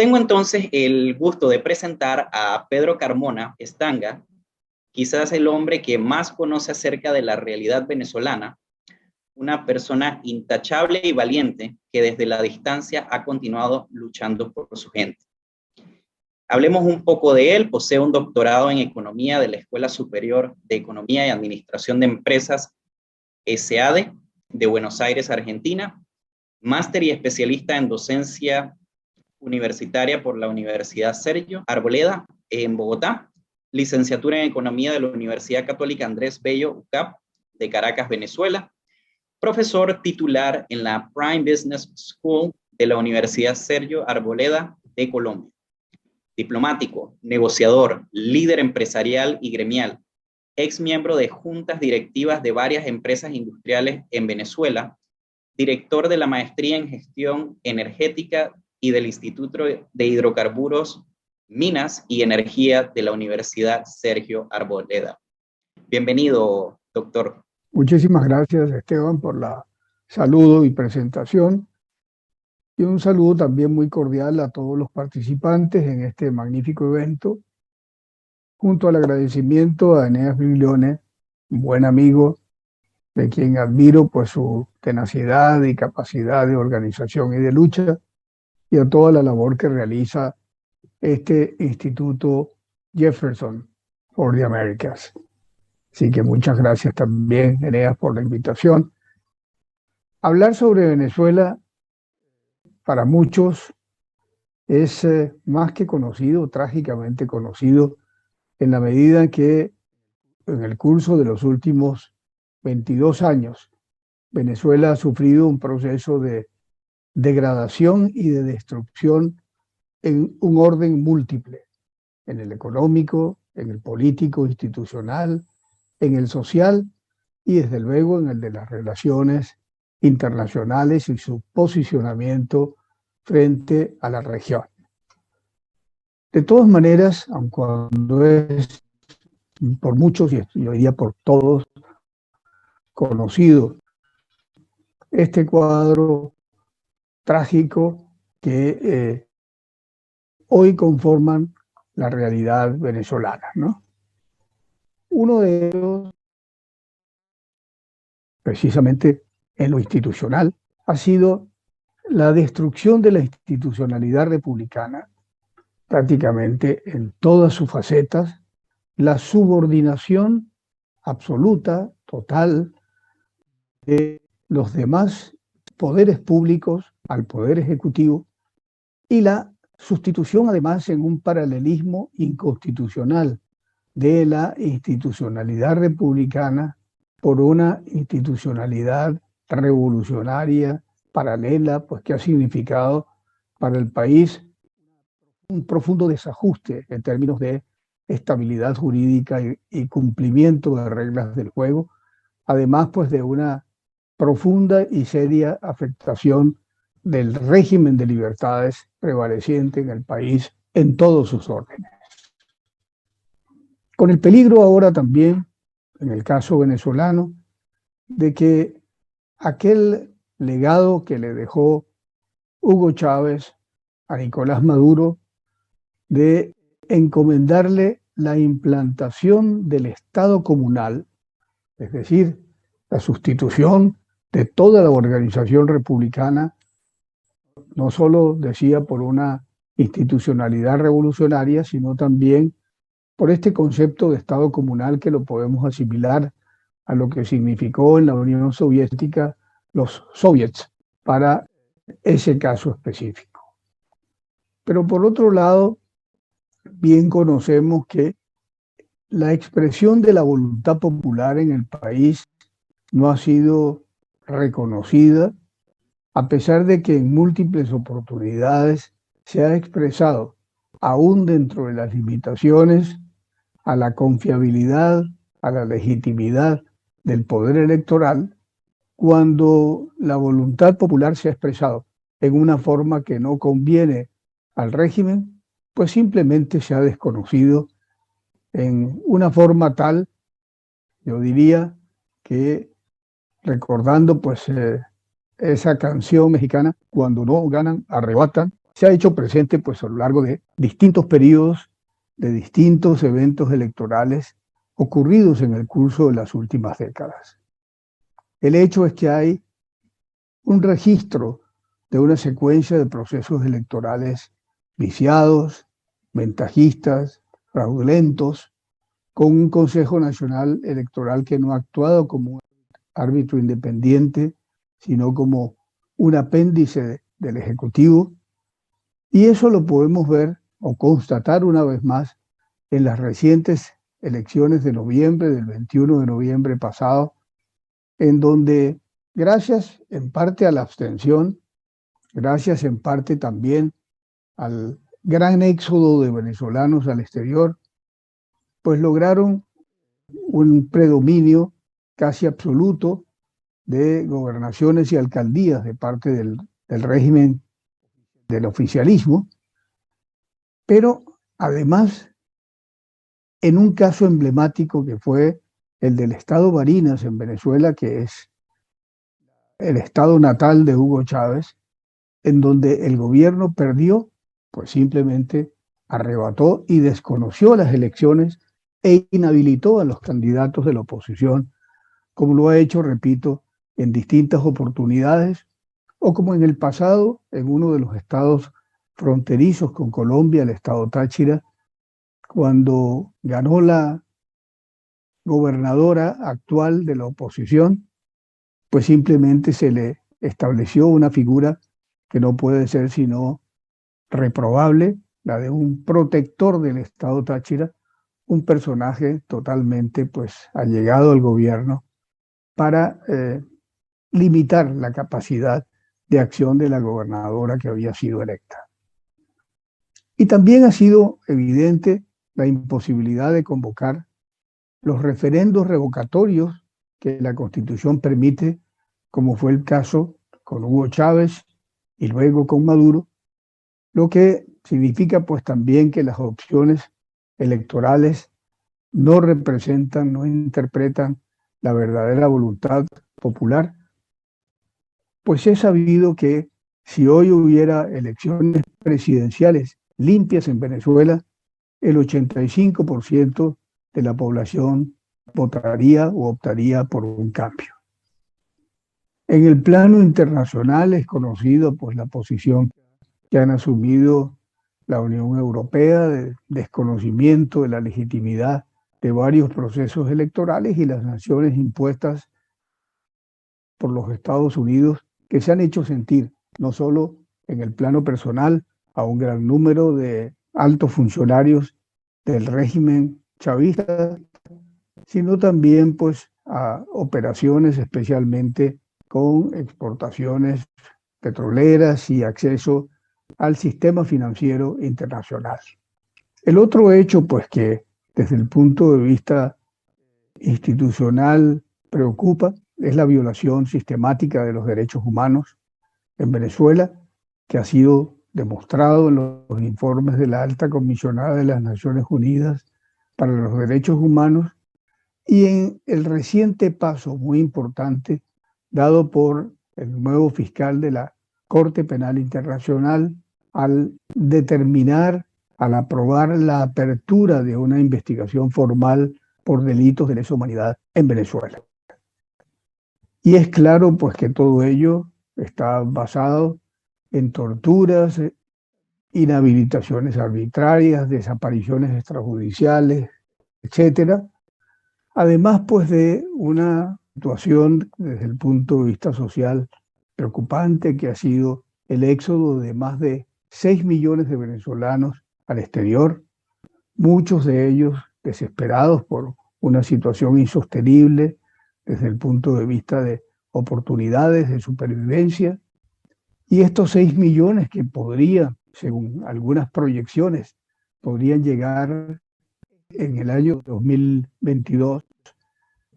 Tengo entonces el gusto de presentar a Pedro Carmona Estanga, quizás el hombre que más conoce acerca de la realidad venezolana, una persona intachable y valiente que desde la distancia ha continuado luchando por su gente. Hablemos un poco de él. Posee un doctorado en Economía de la Escuela Superior de Economía y Administración de Empresas, ESADE, de Buenos Aires, Argentina, máster y especialista en docencia universitaria por la Universidad Sergio Arboleda en Bogotá, licenciatura en Economía de la Universidad Católica Andrés Bello, UCAP, de Caracas, Venezuela, profesor titular en la Prime Business School de la Universidad Sergio Arboleda de Colombia, diplomático, negociador, líder empresarial y gremial, ex miembro de juntas directivas de varias empresas industriales en Venezuela, director de la maestría en gestión energética y del Instituto de Hidrocarburos, Minas y Energía de la Universidad Sergio Arboleda. Bienvenido, doctor. Muchísimas gracias, Esteban, por la saludo y presentación. Y un saludo también muy cordial a todos los participantes en este magnífico evento, junto al agradecimiento a Eneas Biglione, un buen amigo, de quien admiro por su tenacidad y capacidad de organización y de lucha, y a toda la labor que realiza este Instituto Jefferson for the Americas. Así que muchas gracias también, Eneas, por la invitación. Hablar sobre Venezuela para muchos es más que conocido, trágicamente conocido, en la medida que en el curso de los últimos 22 años, Venezuela ha sufrido un proceso de degradación y de destrucción en un orden múltiple, en el económico, en el político, institucional, en el social y desde luego en el de las relaciones internacionales y su posicionamiento frente a la región. De todas maneras, aun cuando es por muchos, y yo diría por todos, conocido este cuadro trágico que hoy conforman la realidad venezolana, ¿no? Uno de ellos, precisamente en lo institucional, ha sido la destrucción de la institucionalidad republicana, prácticamente en todas sus facetas, la subordinación absoluta, total, de los demás poderes públicos al poder ejecutivo y la sustitución además en un paralelismo inconstitucional de la institucionalidad republicana por una institucionalidad revolucionaria paralela, pues que ha significado para el país un profundo desajuste en términos de estabilidad jurídica y cumplimiento de reglas del juego, además pues de una profunda y seria afectación del régimen de libertades prevaleciente en el país en todos sus órdenes. Con el peligro ahora también, en el caso venezolano, de que aquel legado que le dejó Hugo Chávez a Nicolás Maduro de encomendarle la implantación del Estado comunal, es decir, la sustitución de toda la organización republicana, no solo decía por una institucionalidad revolucionaria, sino también por este concepto de Estado comunal que lo podemos asimilar a lo que significó en la Unión Soviética los soviets para ese caso específico. Pero por otro lado, bien conocemos que la expresión de la voluntad popular en el país no ha sido reconocida, a pesar de que en múltiples oportunidades se ha expresado, aún dentro de las limitaciones, a la confiabilidad, a la legitimidad del poder electoral, cuando la voluntad popular se ha expresado en una forma que no conviene al régimen, pues simplemente se ha desconocido en una forma tal, yo diría, que recordando pues esa canción mexicana, cuando no ganan, arrebatan, se ha hecho presente pues a lo largo de distintos periodos, de distintos eventos electorales ocurridos en el curso de las últimas décadas. El hecho es que hay un registro de una secuencia de procesos electorales viciados, ventajistas, fraudulentos, con un Consejo Nacional Electoral que no ha actuado como un árbitro independiente, sino como un apéndice del Ejecutivo. Y eso lo podemos ver o constatar una vez más en las recientes elecciones de noviembre, del 21 de noviembre pasado, en donde, gracias en parte a la abstención, gracias en parte también al gran éxodo de venezolanos al exterior, pues lograron un predominio casi absoluto de gobernaciones y alcaldías de parte del régimen del oficialismo, pero además en un caso emblemático que fue el del estado Barinas en Venezuela, que es el estado natal de Hugo Chávez, en donde el gobierno perdió, pues simplemente arrebató y desconoció las elecciones e inhabilitó a los candidatos de la oposición, como lo ha hecho, repito, en distintas oportunidades, o como en el pasado, en uno de los estados fronterizos con Colombia, el estado Táchira, cuando ganó la gobernadora actual de la oposición, pues simplemente se le estableció una figura que no puede ser sino reprobable, la de un protector del estado Táchira, un personaje totalmente pues allegado al gobierno para limitar la capacidad de acción de la gobernadora que había sido electa. Y también ha sido evidente la imposibilidad de convocar los referendos revocatorios que la Constitución permite, como fue el caso con Hugo Chávez y luego con Maduro, lo que significa pues también que las opciones electorales no representan, no interpretan la verdadera voluntad popular, pues es sabido que si hoy hubiera elecciones presidenciales limpias en Venezuela, el 85% de la población votaría o optaría por un cambio. En el plano internacional es conocido pues la posición que han asumido la Unión Europea de desconocimiento de la legitimidad de varios procesos electorales y las sanciones impuestas por los Estados Unidos que se han hecho sentir no solo en el plano personal a un gran número de altos funcionarios del régimen chavista, sino también pues a operaciones especialmente con exportaciones petroleras y acceso al sistema financiero internacional. El otro hecho pues que desde el punto de vista institucional preocupa es la violación sistemática de los derechos humanos en Venezuela, que ha sido demostrado en los informes de la Alta Comisionada de las Naciones Unidas para los Derechos Humanos y en el reciente paso muy importante dado por el nuevo fiscal de la Corte Penal Internacional al determinar, al aprobar la apertura de una investigación formal por delitos de lesa humanidad en Venezuela. Y es claro pues que todo ello está basado en torturas, inhabilitaciones arbitrarias, desapariciones extrajudiciales, etcétera. Además pues de una situación desde el punto de vista social preocupante que ha sido el éxodo de más de 6 millones de venezolanos al exterior, muchos de ellos desesperados por una situación insostenible desde el punto de vista de oportunidades de supervivencia. Y estos 6 millones que podrían, según algunas proyecciones, podrían llegar en el año 2022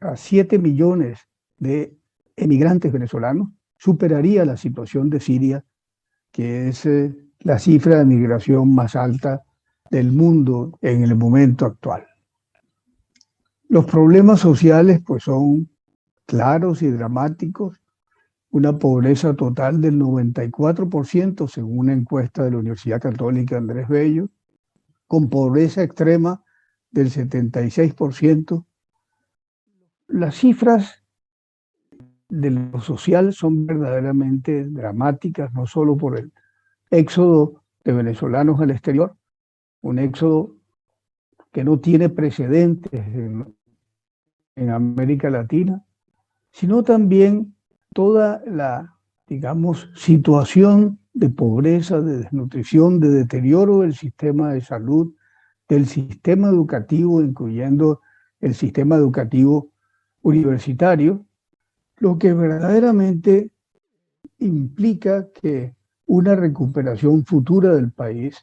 a 7 millones de emigrantes venezolanos, superaría la situación de Siria, que es la cifra de migración más alta del mundo en el momento actual. Los problemas sociales pues son claros y dramáticos una pobreza total del 94%, según una encuesta de la Universidad Católica Andrés Bello, con pobreza extrema del 76%. Las cifras de lo social son verdaderamente dramáticas, no solo por el éxodo de venezolanos al exterior, un éxodo que no tiene precedentes en América Latina, sino también toda la, digamos, situación de pobreza, de desnutrición, de deterioro del sistema de salud, del sistema educativo, incluyendo el sistema educativo universitario, lo que verdaderamente implica que una recuperación futura del país,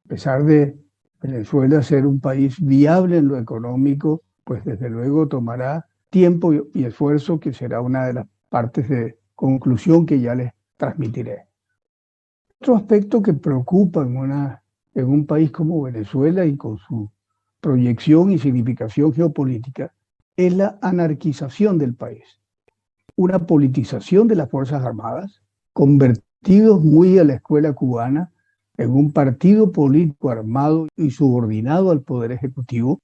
a pesar de Venezuela ser un país viable en lo económico, pues desde luego tomará tiempo y esfuerzo, que será una de las partes de conclusión que ya les transmitiré. Otro aspecto que preocupa en un país como Venezuela y con su proyección y significación geopolítica es la anarquización del país, una politización de las Fuerzas Armadas, convertidos muy a la escuela cubana en un partido político armado y subordinado al Poder Ejecutivo,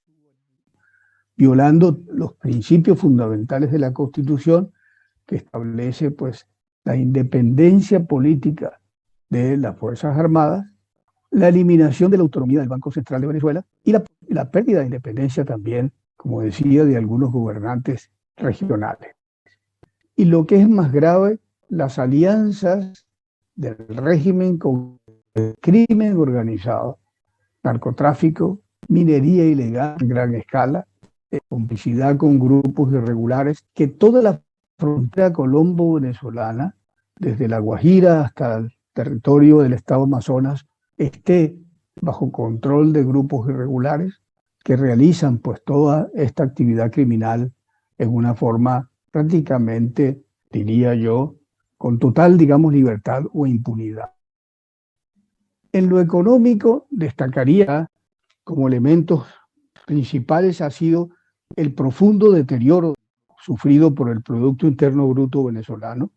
violando los principios fundamentales de la Constitución, que establece pues la independencia política de las Fuerzas Armadas, la eliminación de la autonomía del Banco Central de Venezuela y la pérdida de independencia también, como decía, de algunos gobernantes regionales. Y lo que es más grave, las alianzas del régimen con el crimen organizado, narcotráfico, minería ilegal en gran escala, complicidad con grupos irregulares, que toda la frontera colombo-venezolana, desde La Guajira hasta el territorio del estado Amazonas, esté bajo control de grupos irregulares que realizan pues toda esta actividad criminal en una forma prácticamente, diría yo, con total, digamos, libertad o impunidad. En lo económico, destacaría como elementos principales ha sido el profundo deterioro sufrido por el Producto Interno Bruto venezolano.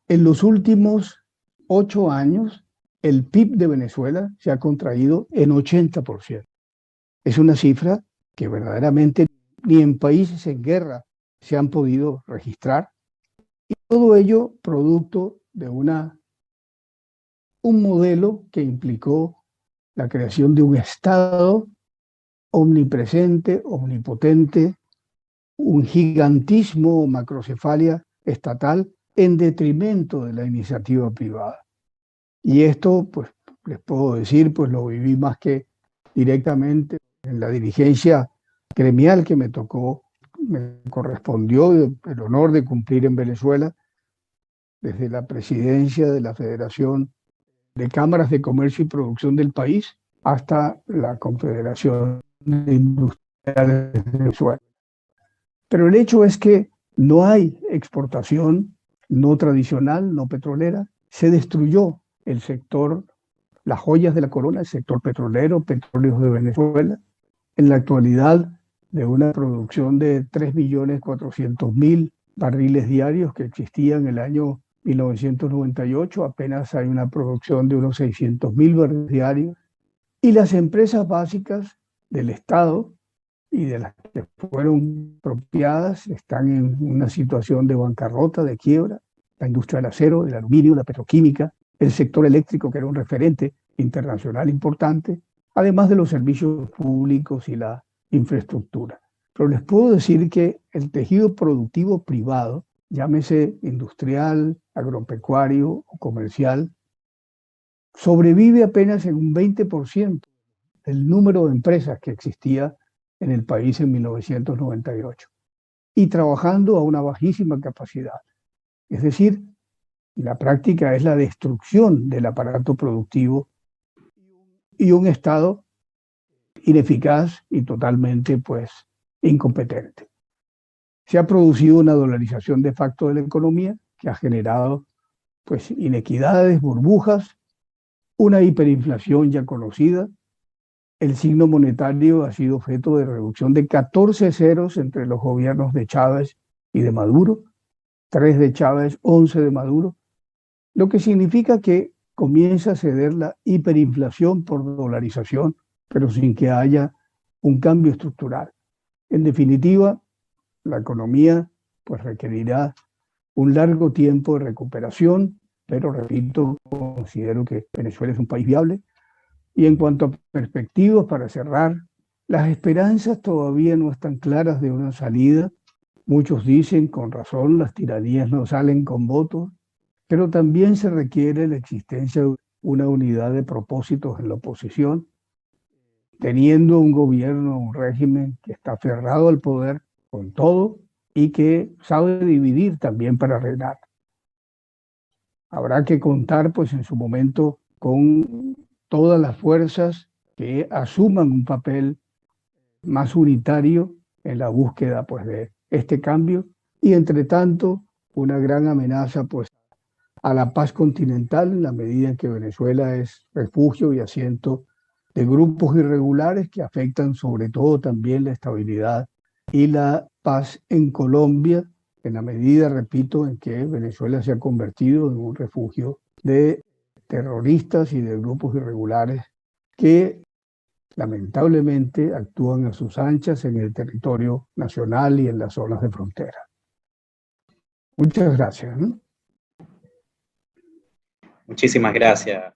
En los últimos 8 años, el PIB de Venezuela se ha contraído en 80%. Es una cifra que verdaderamente ni en países en guerra se han podido registrar. Y todo ello producto de un modelo que implicó la creación de un Estado omnipresente, omnipotente, un gigantismo o macrocefalia estatal en detrimento de la iniciativa privada. Y esto, pues, les puedo decir, pues lo viví más que directamente en la dirigencia gremial que me correspondió el honor de cumplir en Venezuela, desde la presidencia de la Federación de Cámaras de Comercio y Producción del país hasta la Confederación de Industriales de Venezuela. Pero el hecho es que no hay exportación no tradicional, no petrolera. Se destruyó el sector, las joyas de la corona, el sector petrolero, Petróleos de Venezuela. En la actualidad, de una producción de 3.400.000 barriles diarios que existía en el año 1998, apenas hay una producción de unos 600.000 barriles diarios. Y las empresas básicas del Estado y de las que fueron expropiadas están en una situación de bancarrota, de quiebra. La industria del acero, del aluminio, la petroquímica, el sector eléctrico, que era un referente internacional importante, además de los servicios públicos y la infraestructura. Pero les puedo decir que el tejido productivo privado, llámese industrial, agropecuario o comercial, sobrevive apenas en un 20% del número de empresas que existía en el país en 1998 y trabajando a una bajísima capacidad. Es decir, la práctica es la destrucción del aparato productivo y un Estado ineficaz y totalmente, pues, incompetente. Se ha producido una dolarización de facto de la economía que ha generado, pues, inequidades, burbujas, una hiperinflación ya conocida. El signo monetario ha sido objeto de reducción de 14 ceros entre los gobiernos de Chávez y de Maduro. 3 de Chávez, 11 de Maduro, lo que significa que comienza a ceder la hiperinflación por dolarización, pero sin que haya un cambio estructural. En definitiva, la economía pues requerirá un largo tiempo de recuperación, pero repito, considero que Venezuela es un país viable. Y en cuanto a perspectivas, para cerrar, las esperanzas todavía no están claras de una salida. Muchos dicen, con razón, las tiranías no salen con votos, pero también se requiere la existencia de una unidad de propósitos en la oposición, teniendo un gobierno, un régimen que está aferrado al poder con todo y que sabe dividir también para reinar. Habrá que contar, pues, en su momento con todas las fuerzas que asuman un papel más unitario en la búsqueda, pues, de este cambio y, entre tanto, una gran amenaza, pues, a la paz continental en la medida en que Venezuela es refugio y asiento de grupos irregulares que afectan sobre todo también la estabilidad y la paz en Colombia, en la medida, repito, en que Venezuela se ha convertido en un refugio de terroristas y de grupos irregulares que lamentablemente actúan a sus anchas en el territorio nacional y en las zonas de frontera. Muchas gracias, ¿no? Muchísimas gracias,